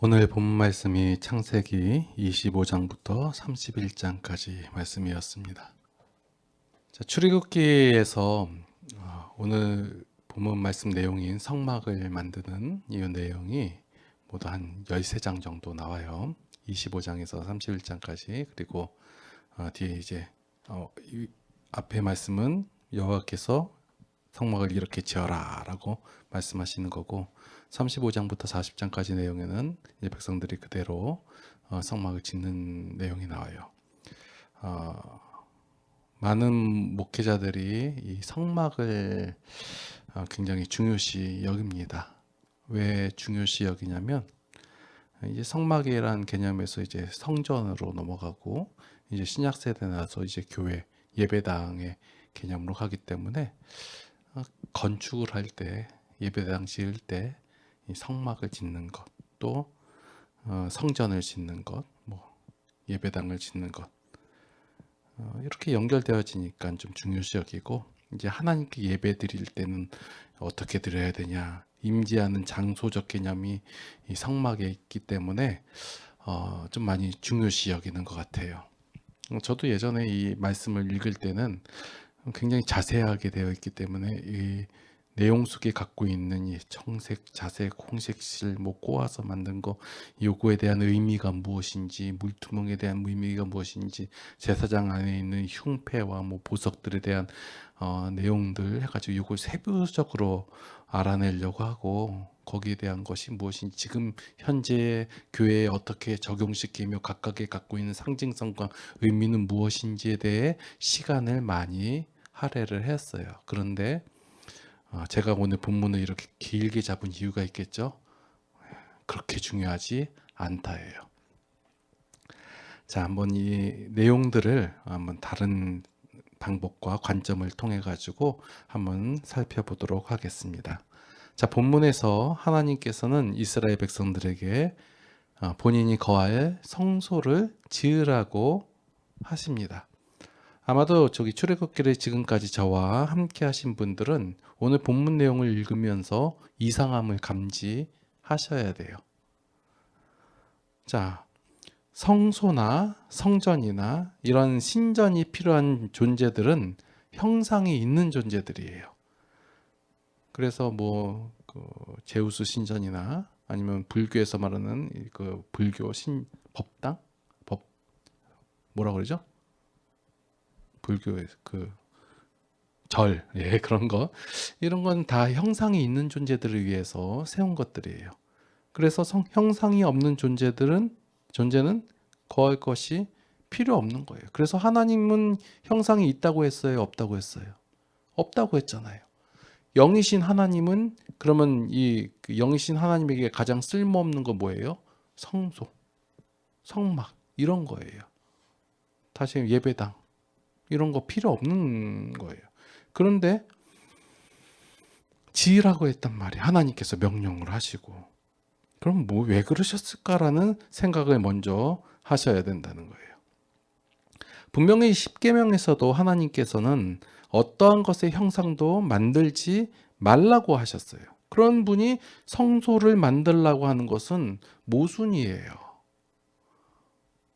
오늘 본 말씀이 창세기 25장부터 31장까지 말씀이었습니다. 자, 출애굽기에서 오늘 본문 말씀 내용인 성막을 만드는 이 내용이 모두 한 13장 정도 나와요. 25장에서 31장까지. 그리고 뒤에 이제 이 앞에 말씀은 여호와께서 성막을 이렇게 지어라 라고 말씀하시는 거고, 35장부터 40장까지 내용에는 이제 백성들이 그대로 성막을 짓는 내용이 나와요. 많은 목회자들이 이 성막을 굉장히 중요시 여깁니다. 왜 중요시 여기냐면, 이제 성막이라는 개념에서 이제 성전으로 넘어가고, 이제 신약 세대 나서 이제 교회 예배당의 개념으로 가기 때문에 건축을 할 때, 예배당 지을 때 이 성막을 짓는 것, 또 성전을 짓는 것, 뭐 예배당을 짓는 것, 이렇게 연결되어지니까 좀 중요시 여기고, 이제 하나님께 예배 드릴 때는 어떻게 드려야 되냐, 임재하는 장소적 개념이 이 성막에 있기 때문에 좀 많이 중요시 여기는 것 같아요. 저도 예전에 이 말씀을 읽을 때는 굉장히 자세하게 되어 있기 때문에 이 내용 속에 갖고 있는 이 청색, 자색, 홍색실 뭐 꼬아서 만든 거, 요거에 대한 의미가 무엇인지, 물투멍에 대한 의미가 무엇인지, 제사장 안에 있는 흉패와 뭐 보석들에 대한 내용들 해가지고 요걸 세부적으로 알아내려고 하고, 거기에 대한 것이 무엇인지, 지금 현재 교회에 어떻게 적용시키며 각각의 갖고 있는 상징성과 의미는 무엇인지에 대해 시간을 많이 할애를 했어요. 그런데 제가 오늘 본문을 이렇게 길게 잡은 이유가 있겠죠? 그렇게 중요하지 않다예요. 자, 한번 이 내용들을 한번 다른 방법과 관점을 통해 가지고 한번 살펴보도록 하겠습니다. 자, 본문에서 하나님께서는 이스라엘 백성들에게 본인이 거할 성소를 지으라고 하십니다. 아마도 출애굽기를 지금까지 저와 함께 하신 분들은 오늘 본문 내용을 읽으면서 이상함을 감지하셔야 돼요. 자, 성소나 성전이나 이런 신전이 필요한 존재들은 형상이 있는 존재들이에요. 그래서 제우스 신전이나 아니면 불교에서 말하는 그 불교 법당? 뭐라 그러죠? 불교의 그런 거, 이런 건 다 형상이 있는 존재들을 위해서 세운 것들이에요. 그래서 형상이 없는 존재는 거할 것이 필요 없는 거예요. 그래서 하나님은 형상이 있다고 했어요, 없다고 했어요? 없다고 했잖아요. 영이신 하나님은, 그러면 이 영이신 하나님에게 가장 쓸모없는 거 뭐예요? 성소, 성막, 이런 거예요. 다시 예배당, 이런 거 필요 없는 거예요. 그런데 지으라고 했단 말이에요. 하나님께서 명령을 하시고. 그럼 왜 그러셨을까라는 생각을 먼저 하셔야 된다는 거예요. 분명히 십계명에서도 하나님께서는 어떠한 것의 형상도 만들지 말라고 하셨어요. 그런 분이 성소를 만들라고 하는 것은 모순이에요.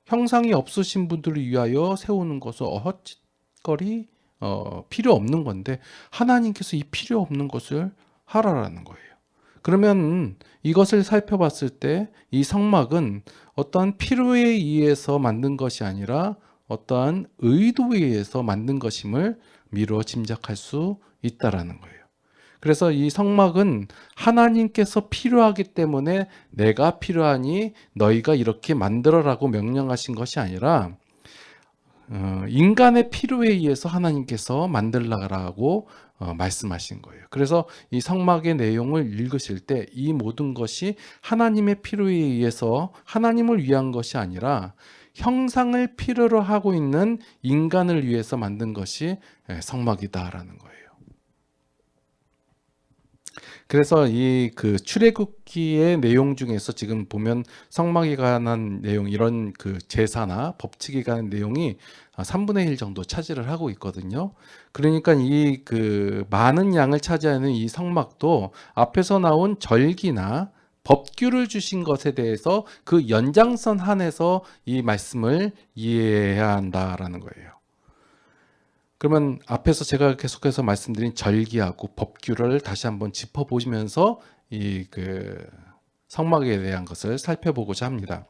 형상이 없으신 분들을 위하여 세우는 것은 헛짓거리, 필요 없는 건데, 하나님께서 이 필요 없는 것을 하라라는 거예요. 그러면 이것을 살펴봤을 때 이 성막은 어떠한 필요에 의해서 만든 것이 아니라 어떠한 의도에 의해서 만든 것임을 미루어 짐작할 수 있다라는 거예요. 그래서 이 성막은 하나님께서 필요하기 때문에 내가 필요하니 너희가 이렇게 만들어라고 명령하신 것이 아니라 인간의 필요에 의해서 하나님께서 만들라고 말씀하신 거예요. 그래서 이 성막의 내용을 읽으실 때 이 모든 것이 하나님의 필요에 의해서 하나님을 위한 것이 아니라 형상을 필요로 하고 있는 인간을 위해서 만든 것이 성막이다라는 거예요. 그래서 이 출애굽기의 내용 중에서 지금 보면 성막에 관한 내용, 이런 제사나 법칙에 관한 내용이 3분의 1 정도 차지를 하고 있거든요. 그러니까 이 많은 양을 차지하는 이 성막도 앞에서 나온 절기나 법규를 주신 것에 대해서 그 연장선 안에서 이 말씀을 이해해야 한다라는 거예요. 그러면 앞에서 제가 계속해서 말씀드린 절기하고 법규를 다시 한번 짚어보시면서 이 성막에 대한 것을 살펴보고자 합니다.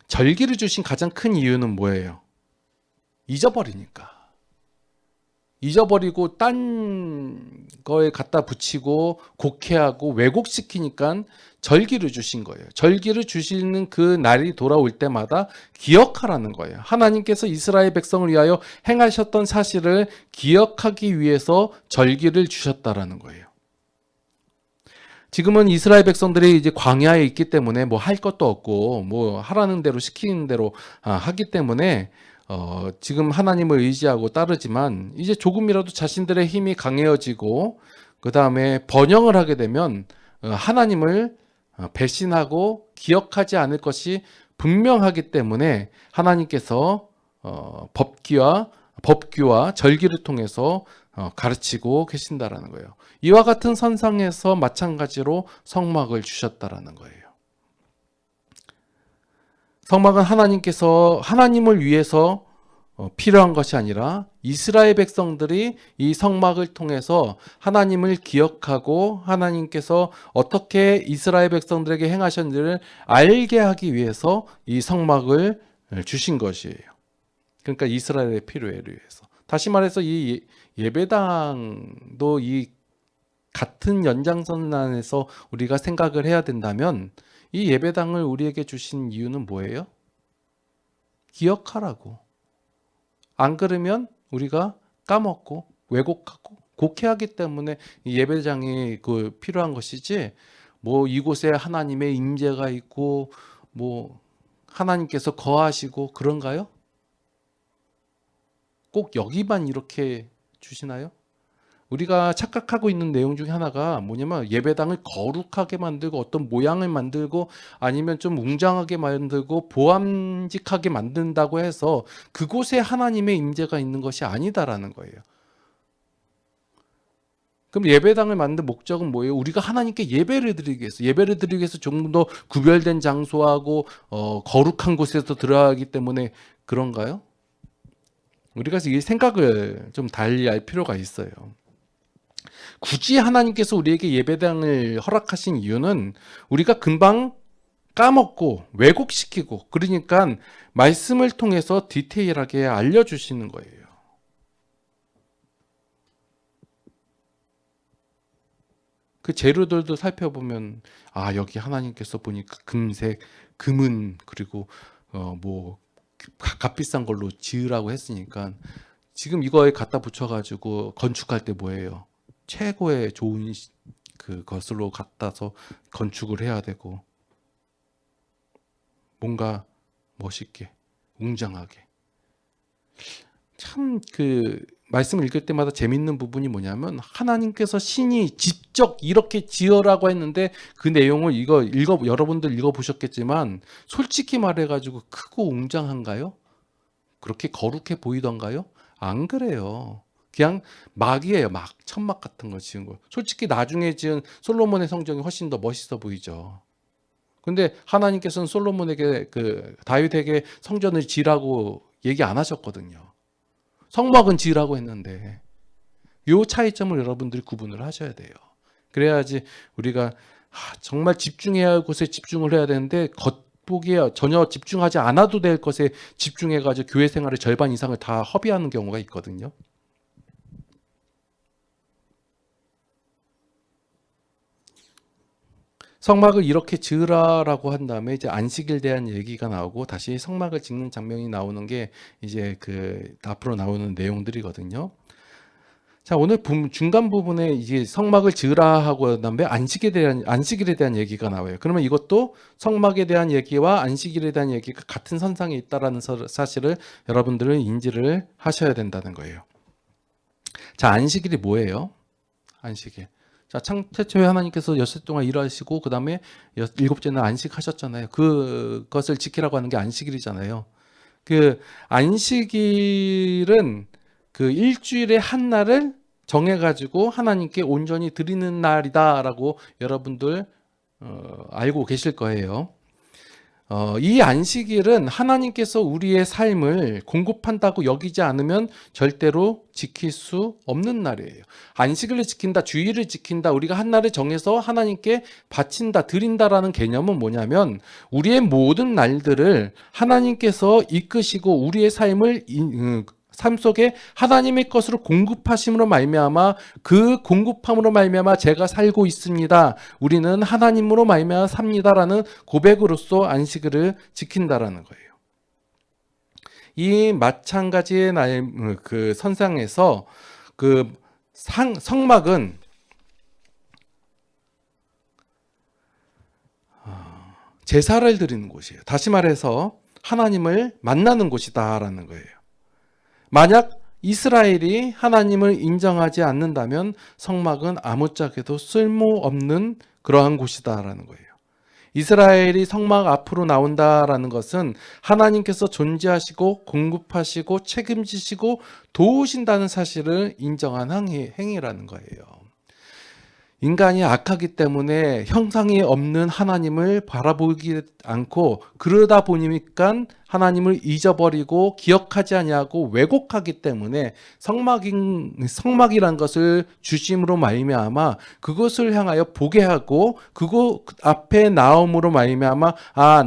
절기를 주신 가장 큰 이유는 뭐예요? 잊어버리니까. 잊어버리고 딴 거에 갖다 붙이고 곡해하고 왜곡시키니까 절기를 주신 거예요. 절기를 주시는 그 날이 돌아올 때마다 기억하라는 거예요. 하나님께서 이스라엘 백성을 위하여 행하셨던 사실을 기억하기 위해서 절기를 주셨다라는 거예요. 지금은 이스라엘 백성들이 이제 광야에 있기 때문에 뭐 할 것도 없고 뭐 하라는 대로 시키는 대로 하기 때문에 지금 하나님을 의지하고 따르지만 이제 조금이라도 자신들의 힘이 강해지고 그 다음에 번영을 하게 되면 하나님을 배신하고 기억하지 않을 것이 분명하기 때문에 하나님께서 법규와 절기를 통해서 가르치고 계신다라는 거예요. 이와 같은 선상에서 마찬가지로 성막을 주셨다라는 거예요. 성막은 하나님을 위해서 필요한 것이 아니라 이스라엘 백성들이 이 성막을 통해서 하나님을 기억하고 하나님께서 어떻게 이스라엘 백성들에게 행하셨는지를 알게 하기 위해서 이 성막을 주신 것이에요. 그러니까 이스라엘의 필요를 위해서. 다시 말해서 이 예배당도 이 같은 연장선 안에서 우리가 생각을 해야 된다면 이 예배당을 우리에게 주신 이유는 뭐예요? 기억하라고. 안 그러면 우리가 까먹고 왜곡하고 곡해하기 때문에 이 예배당이 필요한 것이지 뭐 이곳에 하나님의 임재가 있고 뭐 하나님께서 거하시고 그런가요? 꼭 여기만 이렇게 주시나요? 우리가 착각하고 있는 내용 중에 하나가 뭐냐면 예배당을 거룩하게 만들고 어떤 모양을 만들고 아니면 좀 웅장하게 만들고 보암직하게 만든다고 해서 그곳에 하나님의 임재가 있는 것이 아니다라는 거예요. 그럼 예배당을 만든 목적은 뭐예요? 우리가 하나님께 예배를 드리기 위해서 좀 더 구별된 장소하고 거룩한 곳에서 들어가기 때문에 그런가요? 우리가 이 생각을 좀 달리 할 필요가 있어요. 굳이 하나님께서 우리에게 예배당을 허락하신 이유는 우리가 금방 까먹고 왜곡시키고 그러니까 말씀을 통해서 디테일하게 알려주시는 거예요. 그 재료들도 살펴보면 여기 하나님께서 보니까 금색, 금은 그리고 뭐 값비싼 걸로 지으라고 했으니까 지금 이거에 갖다 붙여가지고 건축할 때 뭐예요? 최고의 좋은 그것으로 갖다서 건축을 해야 되고 뭔가 멋있게 웅장하게 참 말씀을 읽을 때마다 재밌는 부분이 뭐냐면 하나님께서 신이 직접 이렇게 지어라고 했는데 그 내용을 여러분들 읽어보셨겠지만 솔직히 말해가지고 크고 웅장한가요? 그렇게 거룩해 보이던가요? 안 그래요. 그냥 막이에요. 천막 같은 거 지은 거. 솔직히 나중에 지은 솔로몬의 성전이 훨씬 더 멋있어 보이죠. 근데 하나님께서는 솔로몬에게 다윗에게 성전을 지으라고 얘기 안 하셨거든요. 성막은 지으라고 했는데 이 차이점을 여러분들이 구분을 하셔야 돼요. 그래야지 우리가 정말 집중해야 할 곳에 집중을 해야 되는데 겉보기에 전혀 집중하지 않아도 될 것에 집중해가지고 교회 생활의 절반 이상을 다 허비하는 경우가 있거든요. 성막을 이렇게 지으라라고 한 다음에 이제 안식일에 대한 얘기가 나오고 다시 성막을 짓는 장면이 나오는 게 이제 앞으로 나오는 내용들이거든요. 자, 오늘 중간 부분에 이제 성막을 지으라 하고 한 다음에 안식일에 대한 얘기가 나와요. 그러면 이것도 성막에 대한 얘기와 안식일에 대한 얘기가 같은 선상에 있다라는 사실을 여러분들은 인지를 하셔야 된다는 거예요. 자, 안식일이 뭐예요? 안식일. 자, 최초에 하나님께서 6일 동안 일하시고 그 다음에 7째는 안식하셨잖아요. 그것을 지키라고 하는 게 안식일이잖아요. 안식일은 일주일의 한 날을 정해가지고 하나님께 온전히 드리는 날이다라고 여러분들 알고 계실 거예요. 이 안식일은 하나님께서 우리의 삶을 공급한다고 여기지 않으면 절대로 지킬 수 없는 날이에요. 안식일을 지킨다, 주일을 지킨다, 우리가 한 날을 정해서 하나님께 바친다, 드린다라는 개념은 뭐냐면 우리의 모든 날들을 하나님께서 이끄시고 우리의 삶 속에 하나님의 것으로 공급하심으로 말미암아 그 공급함으로 말미암아 제가 살고 있습니다. 우리는 하나님으로 말미암아 삽니다라는 고백으로서 안식일을 지킨다라는 거예요. 이 마찬가지의 그 선상에서 그 성막은 제사를 드리는 곳이에요. 다시 말해서 하나님을 만나는 곳이다라는 거예요. 만약 이스라엘이 하나님을 인정하지 않는다면 성막은 아무짝에도 쓸모없는 그러한 곳이다라는 거예요. 이스라엘이 성막 앞으로 나온다라는 것은 하나님께서 존재하시고 공급하시고 책임지시고 도우신다는 사실을 인정한 행위라는 거예요. 인간이 악하기 때문에 형상이 없는 하나님을 바라보지 않고 그러다 보니까 하나님을 잊어버리고 기억하지 아니하고 왜곡하기 때문에 성막이란 것을 주심으로 말미암아 그것을 향하여 보게 하고 그거 앞에 나옴으로 말미암아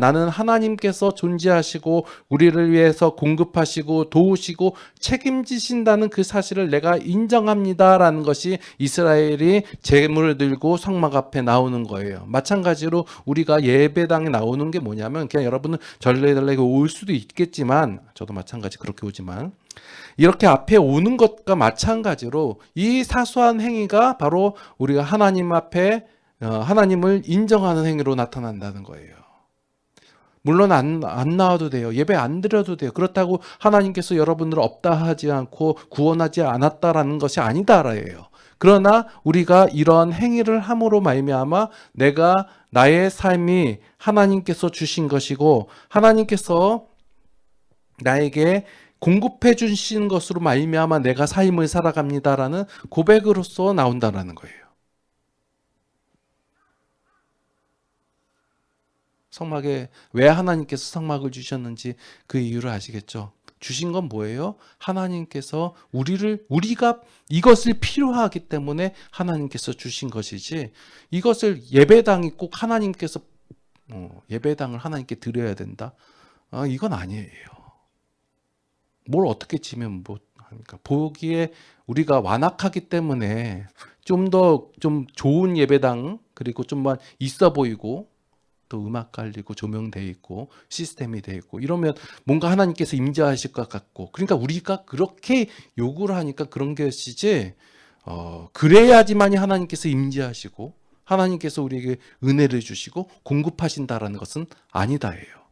나는 하나님께서 존재하시고 우리를 위해서 공급하시고 도우시고 책임지신다는 그 사실을 내가 인정합니다라는 것이 이스라엘이 제물을 들고 성막 앞에 나오는 거예요. 마찬가지로 우리가 예배당에 나오는 게 뭐냐면 그냥 여러분은 절레절레 올 수도 있겠지만 저도 마찬가지 그렇게 오지만 이렇게 앞에 오는 것과 마찬가지로 이 사소한 행위가 바로 우리가 하나님 앞에 하나님을 인정하는 행위로 나타난다는 거예요. 물론 안 나와도 돼요. 예배 안 드려도 돼요. 그렇다고 하나님께서 여러분들을 없다 하지 않고 구원하지 않았다라는 것이 아니다라예요. 그러나 우리가 이런 행위를 함으로 말미암아 내가 나의 삶이 하나님께서 주신 것이고 하나님께서 나에게 공급해 주신 것으로 말미암아 내가 삶을 살아갑니다라는 고백으로서 나온다라는 거예요. 성막에 왜 하나님께서 성막을 주셨는지 그 이유를 아시겠죠? 주신 건 뭐예요? 하나님께서 우리가 이것을 필요하기 때문에 하나님께서 주신 것이지 이것을 예배당이 꼭 하나님께서 예배당을 하나님께 드려야 된다? 이건 아니에요. 뭘 어떻게 지면 뭐 합니까? 보기에 우리가 완악하기 때문에 좀 좋은 예배당 그리고 좀만 있어 보이고 또 음악 깔리고 조명돼 있고 시스템이 돼 있고 이러면 뭔가 하나님께서 임재하실 것 같고 그러니까 우리가 그렇게 요구를 하니까 그런 것이지 그래야지만이 하나님께서 임재하시고 하나님께서 우리에게 은혜를 주시고 공급하신다라는 것은 아니다예요.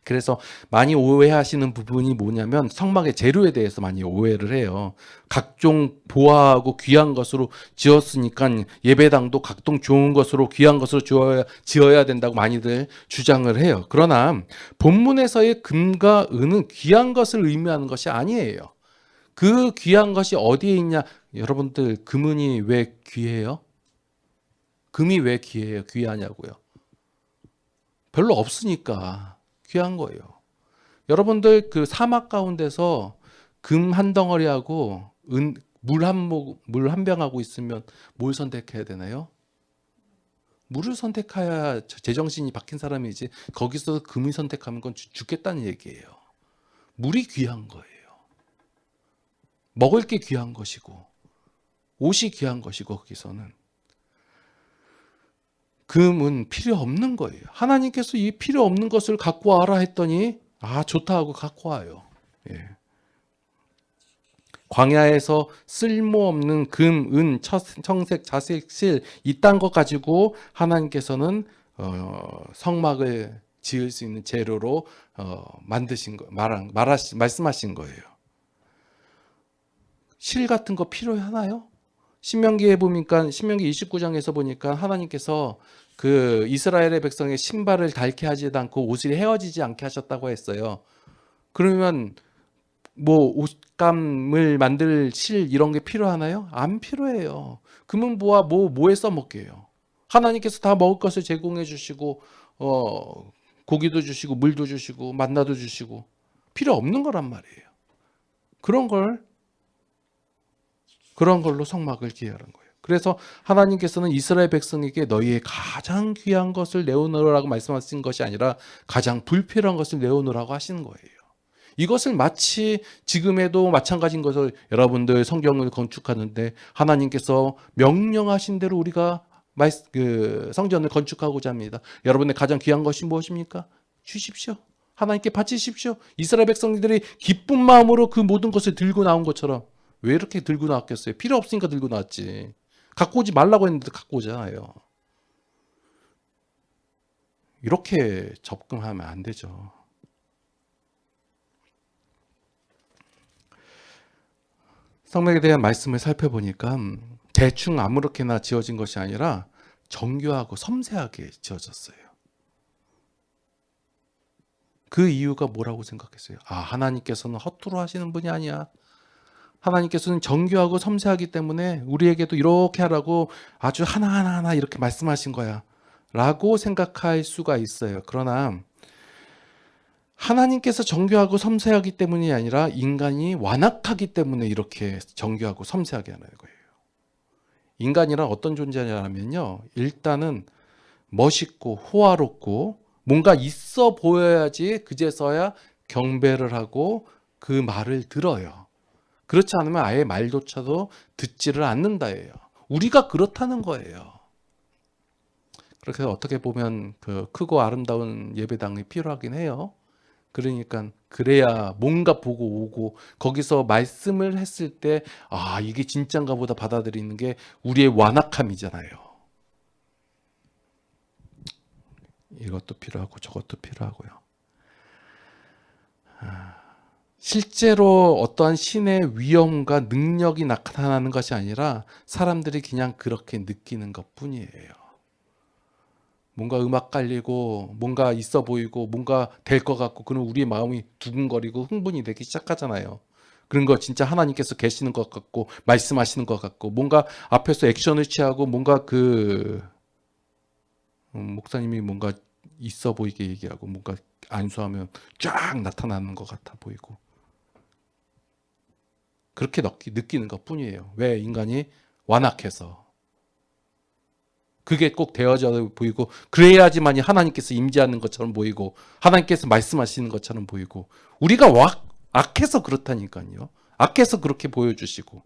그래서 많이 오해하시는 부분이 뭐냐면 성막의 재료에 대해서 많이 오해를 해요. 각종 보화하고 귀한 것으로 지었으니까 예배당도 각종 좋은 것으로 귀한 것으로 지어야 된다고 많이들 주장을 해요. 그러나 본문에서의 금과 은은 귀한 것을 의미하는 것이 아니에요. 그 귀한 것이 어디에 있냐? 여러분들 금은이 왜 귀해요? 금이 왜 귀해요? 귀하냐고요? 별로 없으니까 귀한 거예요. 여러분들 그 사막 가운데서 금 한 덩어리하고 물 한 병하고 있으면 뭘 선택해야 되나요? 물을 선택해야 제정신이 박힌 사람이지 거기서 금을 선택하면 건 죽겠다는 얘기예요. 물이 귀한 거예요. 먹을 게 귀한 것이고 옷이 귀한 것이고 거기서는 금은 필요 없는 거예요. 하나님께서 이 필요 없는 것을 갖고 와라 했더니 좋다 하고 갖고 와요. 예. 광야에서 쓸모없는 금, 은, 청색, 자색, 실 이딴 것 가지고 하나님께서는 성막을 지을 수 있는 재료로 만드신 거 말씀하신 거예요. 실 같은 거 필요하나요? 신명기에 보니까 신명기 29장에서 보니까 하나님께서 그 이스라엘의 백성의 신발을 닳게 하지도 않고 옷이 헤어지지 않게 하셨다고 했어요. 그러면 뭐 옷감을 만들 실 이런 게 필요하나요? 안 필요해요. 금은 뭐에 써먹게요. 하나님께서 다 먹을 것을 제공해 주시고 고기도 주시고 물도 주시고 만나도 주시고 필요 없는 거란 말이에요. 그런 걸로 성막을 기여하는 거예요. 그래서 하나님께서는 이스라엘 백성에게 너희의 가장 귀한 것을 내어놓으라고 말씀하신 것이 아니라 가장 불필요한 것을 내어놓으라고 하시는 거예요. 이것을 마치 지금에도 마찬가지인 것을 여러분들 성경을 건축하는데 하나님께서 명령하신 대로 우리가 성전을 건축하고자 합니다. 여러분의 가장 귀한 것이 무엇입니까? 주십시오. 하나님께 바치십시오. 이스라엘 백성들이 기쁜 마음으로 그 모든 것을 들고 나온 것처럼 왜 이렇게 들고 나왔겠어요? 필요 없으니까 들고 나왔지. 갖고 오지 말라고 했는데 갖고 오잖아요. 이렇게 접근하면 안 되죠. 성막에 대한 말씀을 살펴보니까 대충 아무렇게나 지어진 것이 아니라 정교하고 섬세하게 지어졌어요. 그 이유가 뭐라고 생각했어요? 하나님께서는 허투루 하시는 분이 아니야. 하나님께서는 정교하고 섬세하기 때문에 우리에게도 이렇게 하라고 아주 하나하나 이렇게 말씀하신 거야 라고 생각할 수가 있어요. 그러나 하나님께서 정교하고 섬세하기 때문이 아니라 인간이 완악하기 때문에 이렇게 정교하고 섬세하게 하는 거예요. 인간이란 어떤 존재냐면요, 일단은 멋있고 호화롭고 뭔가 있어 보여야지 그제서야 경배를 하고 그 말을 들어요. 그렇지 않으면 아예 말조차도 듣지를 않는다예요. 우리가 그렇다는 거예요. 그렇게 어떻게 보면 그 크고 아름다운 예배당이 필요하긴 해요. 그러니까 그래야 뭔가 보고 오고 거기서 말씀을 했을 때 이게 진짠가 보다 받아들이는 게 우리의 완악함이잖아요. 이것도 필요하고 저것도 필요하고요. 실제로 어떠한 신의 위엄과 능력이 나타나는 것이 아니라 사람들이 그냥 그렇게 느끼는 것뿐이에요. 뭔가 음악 깔리고 뭔가 있어 보이고 뭔가 될 것 같고 그럼 우리의 마음이 두근거리고 흥분이 되기 시작하잖아요. 그런 거 진짜 하나님께서 계시는 것 같고 말씀하시는 것 같고 뭔가 앞에서 액션을 취하고 뭔가 목사님이 뭔가 있어 보이게 얘기하고 뭔가 안수하면 쫙 나타나는 것 같아 보이고 그렇게 느끼는 것뿐이에요. 왜? 인간이 완악해서. 그게 꼭 되어져 보이고 그래야지만이 하나님께서 임재하는 것처럼 보이고 하나님께서 말씀하시는 것처럼 보이고 우리가 악해서 그렇다니까요. 악해서 그렇게 보여주시고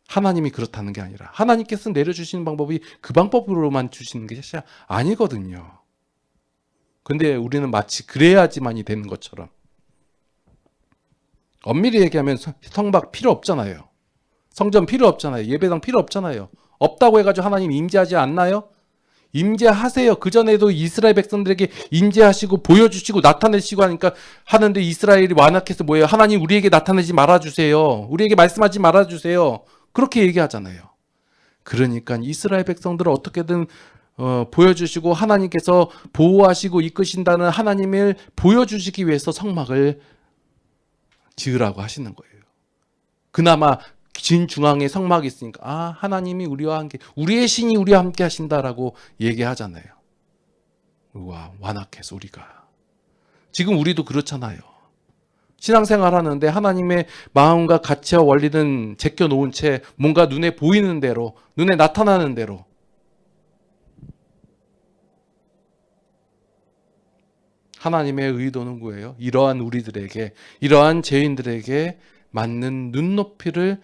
하나님이 그렇다는 게 아니라 하나님께서 내려주시는 방법이 그 방법으로만 주시는 게 아니거든요. 근데 우리는 마치 그래야지만이 되는 것처럼 엄밀히 얘기하면 성막 필요 없잖아요. 성전 필요 없잖아요. 예배당 필요 없잖아요. 없다고 해가지고 하나님 임재하지 않나요? 임재하세요. 그전에도 이스라엘 백성들에게 임재하시고 보여주시고 나타내시고 하는데 이스라엘이 완악해서 뭐예요? 하나님 우리에게 나타내지 말아주세요. 우리에게 말씀하지 말아주세요. 그렇게 얘기하잖아요. 그러니까 이스라엘 백성들을 어떻게든 보여주시고 하나님께서 보호하시고 이끄신다는 하나님을 보여주시기 위해서 성막을 지으라고 하시는 거예요. 그나마 진중앙에 성막이 있으니까 하나님이 우리와 함께 우리의 신이 우리와 함께 하신다라고 얘기하잖아요. 와, 완악해서 우리가 지금 우리도 그렇잖아요. 신앙생활 하는데 하나님의 마음과 가치와 원리는 제껴놓은 채 뭔가 눈에 보이는 대로 눈에 나타나는 대로 하나님의 의도는 뭐예요? 이러한 우리들에게 이러한 죄인들에게 맞는 눈높이를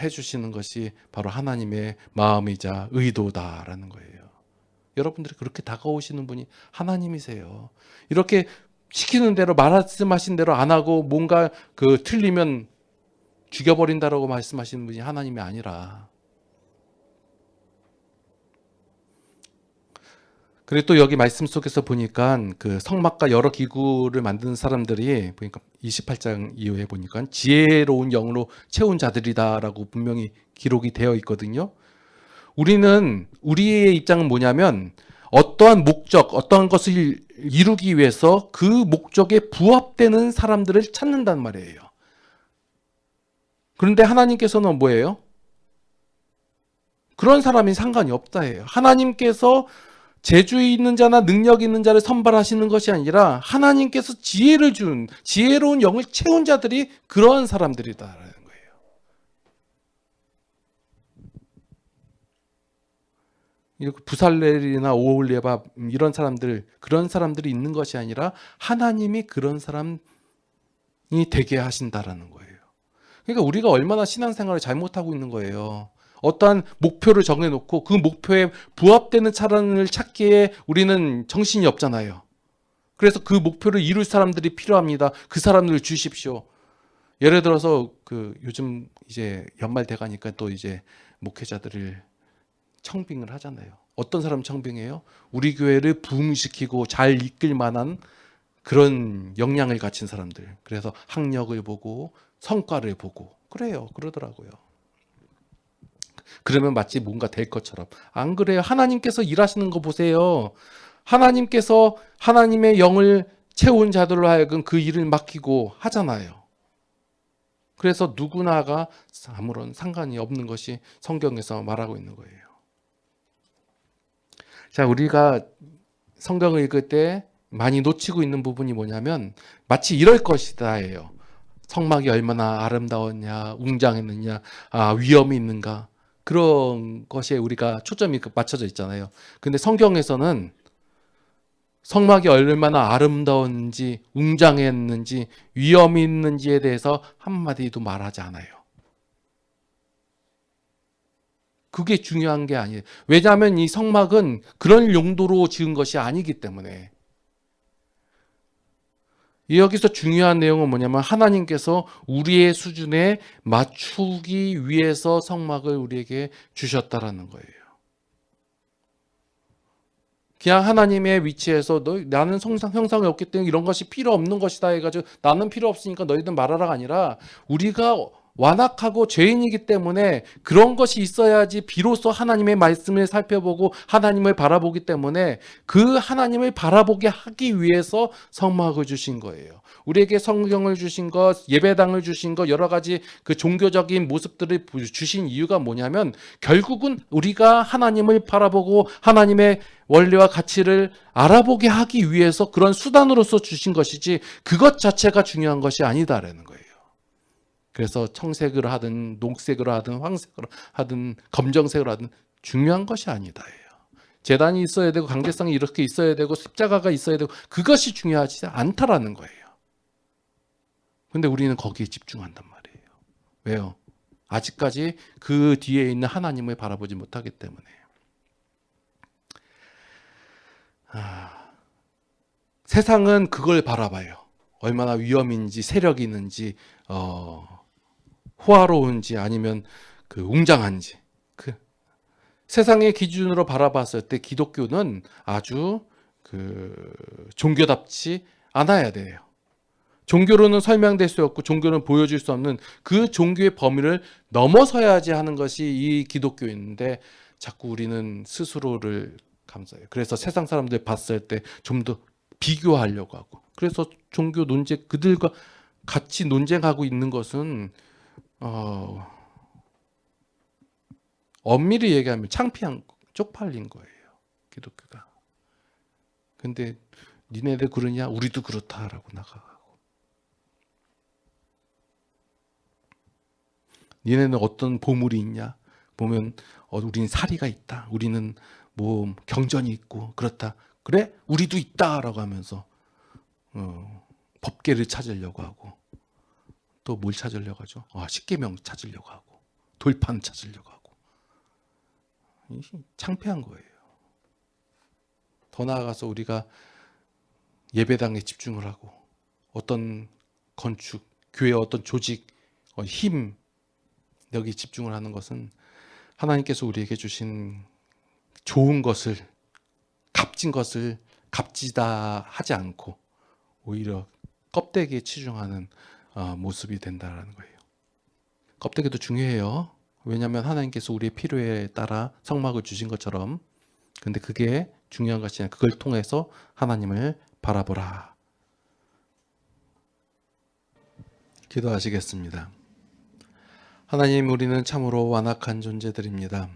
해주시는 것이 바로 하나님의 마음이자 의도다라는 거예요. 여러분들이 그렇게 다가오시는 분이 하나님이세요. 이렇게 시키는 대로 말씀하신 대로 안 하고 뭔가 틀리면 죽여버린다라고 말씀하시는 분이 하나님이 아니라 그리고 또 여기 말씀 속에서 보니까 그 성막과 여러 기구를 만드는 사람들이 보니까 28장 이후에 보니까 지혜로운 영으로 채운 자들이다라고 분명히 기록이 되어 있거든요. 우리의 입장은 뭐냐면 어떠한 목적, 어떠한 것을 이루기 위해서 그 목적에 부합되는 사람들을 찾는단 말이에요. 그런데 하나님께서는 뭐예요? 그런 사람이 상관이 없다 해요. 하나님께서 재주 있는 자나 능력 있는 자를 선발하시는 것이 아니라 하나님께서 지혜를 준, 지혜로운 영을 채운 자들이 그러한 사람들이다라는 거예요. 이렇게 부살렐이나 오홀리바 이런 사람들, 그런 사람들이 있는 것이 아니라 하나님이 그런 사람이 되게 하신다라는 거예요. 그러니까 우리가 얼마나 신앙생활을 잘못하고 있는 거예요. 어떠한 목표를 정해놓고 그 목표에 부합되는 사람을 찾기에 우리는 정신이 없잖아요. 그래서 그 목표를 이룰 사람들이 필요합니다. 그 사람들을 주십시오. 예를 들어서 그 요즘 이제 연말 돼가니까 또 이제 목회자들을 청빙을 하잖아요. 어떤 사람 청빙해요? 우리 교회를 부흥시키고 잘 이끌 만한 그런 역량을 갖춘 사람들. 그래서 학력을 보고 성과를 보고 그래요. 그러더라고요. 그러면 마치 뭔가 될 것처럼. 안 그래요. 하나님께서 일하시는 거 보세요. 하나님께서 하나님의 영을 채운 자들로 하여금 그 일을 맡기고 하잖아요. 그래서 누구나가 아무런 상관이 없는 것이 성경에서 말하고 있는 거예요. 자, 우리가 성경을 읽을 때 많이 놓치고 있는 부분이 뭐냐면 마치 이럴 것이다예요. 성막이 얼마나 아름다웠냐, 웅장했느냐, 위엄이 있는가. 그런 것에 우리가 초점이 맞춰져 있잖아요. 근데 성경에서는 성막이 얼마나 아름다웠는지, 웅장했는지, 위엄이 있는지에 대해서 한마디도 말하지 않아요. 그게 중요한 게 아니에요. 왜냐하면 이 성막은 그런 용도로 지은 것이 아니기 때문에. 여기서 중요한 내용은 뭐냐면 하나님께서 우리의 수준에 맞추기 위해서 성막을 우리에게 주셨다라는 거예요. 그냥 하나님의 위치에서 나는 형상이 없기 때문에 이런 것이 필요 없는 것이다 해가지고 나는 필요 없으니까 너희들 말하라가 아니라 우리가 완악하고 죄인이기 때문에 그런 것이 있어야지 비로소 하나님의 말씀을 살펴보고 하나님을 바라보기 때문에 그 하나님을 바라보게 하기 위해서 성막을 주신 거예요. 우리에게 성경을 주신 것, 예배당을 주신 것, 여러 가지 그 종교적인 모습들을 주신 이유가 뭐냐면 결국은 우리가 하나님을 바라보고 하나님의 원리와 가치를 알아보게 하기 위해서 그런 수단으로서 주신 것이지 그것 자체가 중요한 것이 아니다라는 거예요. 그래서 청색으로 하든 녹색으로 하든 황색으로 하든 검정색으로 하든 중요한 것이 아니다예요. 제단이 있어야 되고 관계성이 이렇게 있어야 되고 십자가가 있어야 되고 그것이 중요하지 않다라는 거예요. 근데 우리는 거기에 집중한단 말이에요. 왜요? 아직까지 그 뒤에 있는 하나님을 바라보지 못하기 때문에. 세상은 그걸 바라봐요. 얼마나 위험인지 세력이 있는지 호화로운지 아니면 그 웅장한지 그 세상의 기준으로 바라봤을 때 기독교는 아주 그 종교답지 않아야 돼요. 종교로는 설명될 수 없고 종교는 보여줄 수 없는 그 종교의 범위를 넘어서야지 하는 것이 이 기독교인데 자꾸 우리는 스스로를 감싸요. 그래서 세상 사람들 봤을 때 좀 더 비교하려고 하고 그래서 종교 논쟁 그들과 같이 논쟁하고 있는 것은 엄밀히 얘기하면 창피한 쪽팔린 거예요. 기독교가. 근데 니네들 그러냐? 우리도 그렇다라고 나가고. 니네는 어떤 보물이 있냐? 보면 우리는 사리가 있다. 우리는 뭐 경전이 있고 그렇다. 그래? 우리도 있다라고 하면서 법계를 찾으려고 하고 또 뭘 찾으려고 하죠? 십계명 찾으려고 하고 돌판 찾으려고 하고 창피한 거예요. 더 나아가서 우리가 예배당에 집중을 하고 어떤 건축, 교회의 어떤 조직, 힘 여기 집중을 하는 것은 하나님께서 우리에게 주신 좋은 것을 값진 것을 값지다 하지 않고 오히려 껍데기에 치중하는 모습이 된다는 거예요. 껍데기도 중요해요. 왜냐하면 하나님께서 우리의 필요에 따라 성막을 주신 것처럼 근데 그게 중요한 것이 아니라 그걸 통해서 하나님을 바라보라. 기도하시겠습니다. 하나님, 우리는 참으로 완악한 존재들입니다.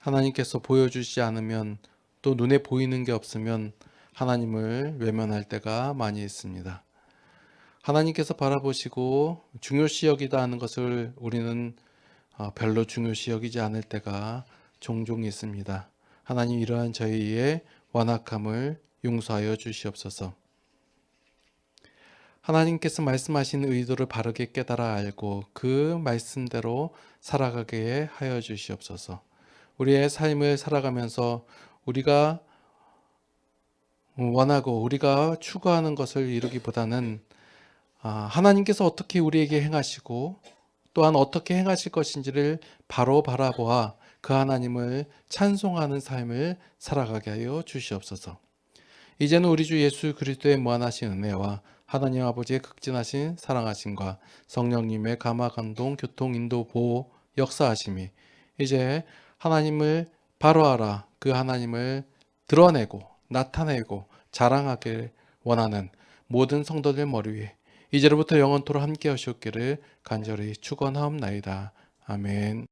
하나님께서 보여주시지 않으면, 또 눈에 보이는 게 없으면 하나님을 외면할 때가 많이 있습니다. 하나님께서 바라보시고 중요시 여기다 하는 것을 우리는 별로 중요시 여기지 않을 때가 종종 있습니다. 하나님, 이러한 저희의 완악함을 용서하여 주시옵소서. 하나님께서 말씀하신 의도를 바르게 깨달아 알고 그 말씀대로 살아가게 하여 주시옵소서. 우리의 삶을 살아가면서 우리가 원하고 우리가 추구하는 것을 이루기보다는 하나님께서 어떻게 우리에게 행하시고 또한 어떻게 행하실 것인지를 바로 바라보아 그 하나님을 찬송하는 삶을 살아가게 하여 주시옵소서. 이제는 우리 주 예수 그리스도의 무한하신 은혜와 하나님 아버지의 극진하신 사랑하심과 성령님의 감화 감동 교통 인도 보호 역사하심이 이제 하나님을 바로 알아 그 하나님을 드러내고 나타내고 자랑하길 원하는 모든 성도들 머리 위에 이제로부터 영원토록 함께 하시옵기를 간절히 축원하옵나이다. 아멘.